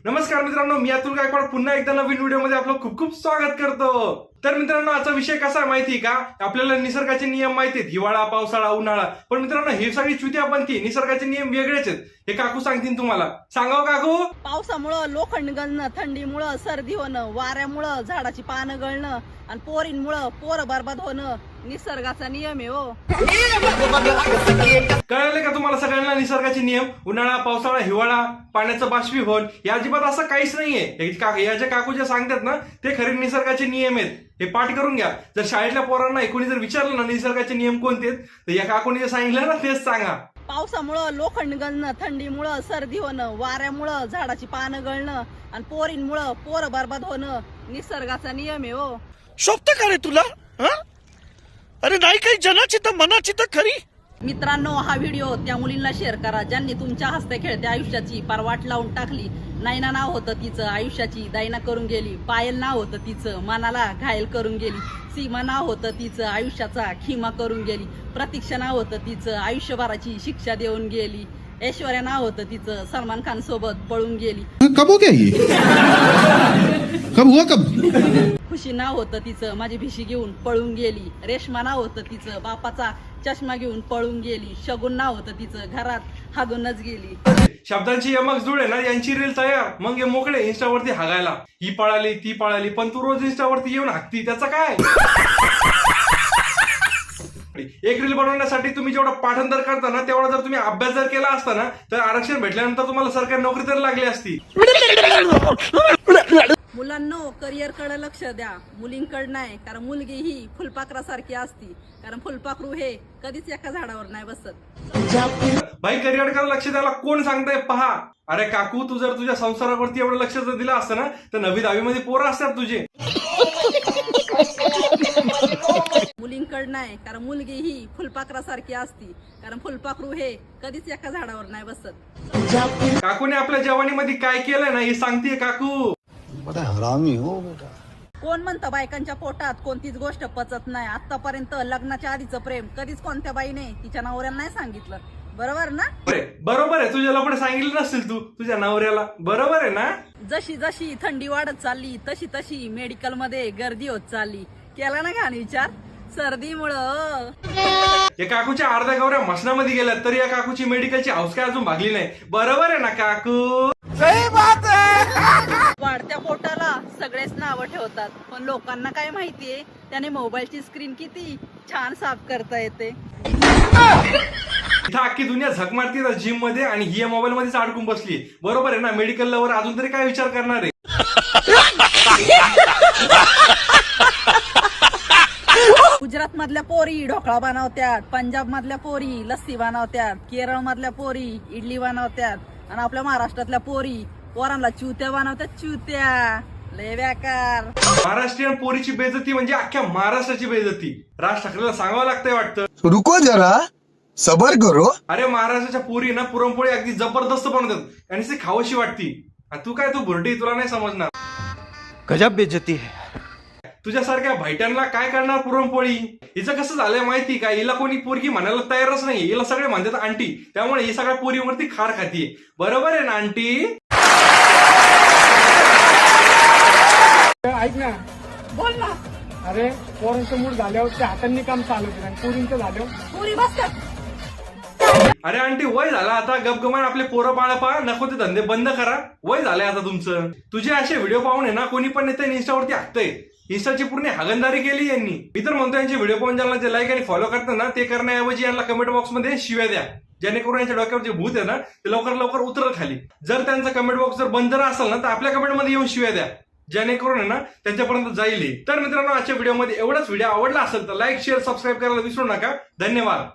नमस्कार मित्रांनो, मी अतुल गायकवाड पुन्हा एकदा नवीन व्हिडिओमध्ये आपलं खूप खूप स्वागत करतो। तर मित्रांनो, आजचा विषय कसा आहे माहिती का? आपल्याला निसर्गाचे नियम माहिती आहेत, हिवाळा, पावसाळा, उन्हाळा। पण मित्रांनो, हे सगळी चुत्यापंथी निसर्गाचे नियम वेगळेच आहेत। हे काकू सांगतील तुम्हाला। सांगाव काकू? पावसामुळं लोखंड गळणं, थंडीमुळं सर्दी होणं, वाऱ्यामुळं झाडाची पानं गळणं आणि पोरींमुळं पोरं बरबाद होणं निसर्गाचा नियम आहे हो। कळले का तुम्हाला सगळ्यांना निसर्गाचे नियम? उन्हाळा, पावसाळा, हिवाळा, पाण्याचं बाष्पीभवन, या अजिबात असं काहीच नाहीये। या जे काकू जे सांगतात ना, ते खरे निसर्गाचे नियम आहेत। हे पाठ करून घ्या। जर शाळेतल्या पोरांना कोणी जर विचारलं ना निसर्गाचे नियम कोणते, तर या काकूने जे सांगितलं ना तेच सांगा। पावसामुळं लोखंड गळणं, थंडीमुळं सर्दी होणं, वाऱ्यामुळं झाडाची पानं गळणं आणि पोरींमुळं पोरं बरबाद होणं निसर्गाचा नियम आहे हो। शोभत का रे तुला? अरे नाही काही जनाची तर मनाची तर खरी। मित्रांनो, हा व्हिडिओ त्या मुलींना शेअर करा ज्यांनी तुमच्या हसत्या खेळत्या आयुष्याची पारवाट लावून टाकली। नैना नाव होतं तिचं, आयुष्याची दायना करून गेली। पायल नाव होतं तिचं, मनाला घायल करून गेली। सीमा नाव होतं तिचं, आयुष्याचा खिमा करून गेली। प्रतीक्षा नाव होतं तिचं, आयुष्यभराची शिक्षा देऊन गेली। ऐश्वर्या नाव होतं तिचं, सलमान खान सोबत पळून गेली। कब हो गया ये? कब हुआ कब? खुशी नाव होतं तिचं, माझी भिशी घेऊन पळून गेली। रेश्मा नाव होतं तिचं, बापाचा चष्मा घेऊन पळून गेली। शगुन नाव होतं तिचं, घरात हागूनच गेली। शब्दांची यमक जुळे ना, यांची रील तयार, मग हे मोकळे इंस्टावरती हागायला। ही पळाली ती पळाली, पण तू रोज इंस्टावरती येऊन हाकती, त्याचं काय? एक रील बनवण्यासाठी तुम्ही जेवढा पाठांतर करता ना, तेवढा जर तुम्ही अभ्यास जर केला असता ना, तर आरक्षण भेटल्यानंतर तुम्हाला सरकारी नोकरी तरी लागली असती। मुलांनो, करिअर कडे लक्ष द्या, मुलींकडे नाही। कारण मुलगी ही फुलपाखरासारखी असती, कारण फुलपाखरू हे कधीच एका झाडावर नाही बसत। भाई, करिअरकडे लक्ष द्यायला कोण सांगताय पहा। अरे काकू, तू जर तुझ्या संसारावरती एवढं लक्ष जर दिलं असतं ना, तर 9वी-10वी मध्ये पोरं असतात तुझे। मुलींकडे नाही, कारण मुलगी ही फुलपाखरासारखी असती, कारण फुलपाखरू हे कधीच एका झाडावर नाही बसत। काकूने आपल्या जवानीमध्ये काय केलंय ना, हे सांगतेय काकू। बड़ा हरामी हो बेटा। कोण म्हणतं बायकांच्या पोटात कोणतीच गोष्ट पचत नाही? आतापर्यंत लग्नाच्या आधीचं प्रेम कधीच कोणत्या बाईने तिच्या नवऱ्याला नाही सांगितलं, बरोबर ना? बरोबर आहे, तुझ्याला पण सांगितलं नसेल तू तुझ्या नवऱ्याला, बरोबर आहे ना? जशी जशी थंडी वाढत चालली, तशी तशी मेडिकल मध्ये गर्दी होत चालली। केला ना घाण विचार सर्दीमुळं? या काकूच्या अर्ध्या गौऱ्या मसनामध्ये गेल्या, तरी या काकूची मेडिकलची हाऊस काय अजून भागली नाही, बरोबर आहे ना काकू? वाढत्या पोटाला सगळेच नावं ठेवतात, पण लोकांना काय माहितीये त्याने मोबाईलची स्क्रीन किती छान साफ करता येते। इथं अख्खी दुनिया झक मारती जिम मध्ये, आणि ही मोबाईल मध्येच अडकून बसली, बरोबर आहे ना? मेडिकल लवर अजून तरी काय विचार करणार आहे? गुजरात मधल्या पोरी ढोकळा बनवत्यात, पंजाब मधल्या पोरी लस्सी बनवत्यात, केरळ मधल्या पोरी इडली बनवत्यात, आणि आपल्या महाराष्ट्रातल्या पोरी पोरांना चुत्या बनवतात, चुत्या लय बेकार। महाराष्ट्रीयन पोरीची बेइज्जती म्हणजे अख्ख्या महाराष्ट्राची बेइज्जती। राज ठाकरेला सांगावं लागतंय वाटतं। रुको जरा, सबर करो। अरे, महाराष्ट्राच्या पोरी ना पुरणपोळी अगदी जबरदस्त बनवतात आणि ती खावशी वाटती। तू काय, तू भुरटी, तुला नाही समजणार। गजब बेइज्जती है। तुझ्यासारख्या भाईट्यांना काय करणार पुरणपोळी? हिचं कसं झालंय माहिती का? हिला कोणी पोरगी म्हणायला तयारच नाही, हिला सगळे म्हणतात आंटी, त्यामुळे ही सगळ्या पोरीवरती खार खातीये, बरोबर आहे ना आंटी? ऐक ना, बोल ना। अरे पोरांचं मूड झाल्यावर ते हातांनी काम चालू केलं आणि पोरींचं झाल्यावर पोरी बसतात। अरे आंटी, वय झाला आता, गपगमान आपले पोरं बाळा पहा, नको ते धंदे बंद करा, वय झालंय आता तुमचं। तुझे असे व्हिडिओ पाहून आहे ना, कोणी पण नेते इंस्टावरती हाकतंय। इंस्टाची पूर्ण हागंदारी केली यांनी। मी तर म्हणतो, यांचे व्हिडिओ पाहून ज्यांना जे लाईक आणि फॉलो करतात ना, ते करण्याऐवजी यांना कमेंट बॉक्स मध्ये शिव्या द्या, जेणेकरून यांच्या डोक्यावर जे भूत आहे ना, ते लवकर लवकर उतरल खाली। जर त्यांचा कमेंट बॉक्स जर बंद असेल ना, तर आपल्या कमेंट मध्ये येऊन शिव्या द्या, जेणेकरून आहे ना त्यांच्यापर्यंत जाईल। तर मित्रांनो, आजच्या व्हिडिओमध्ये एवढाच। व्हिडिओ आवडला असेल तर लाईक, शेअर, सबस्क्राईब करायला विसरू नका। धन्यवाद।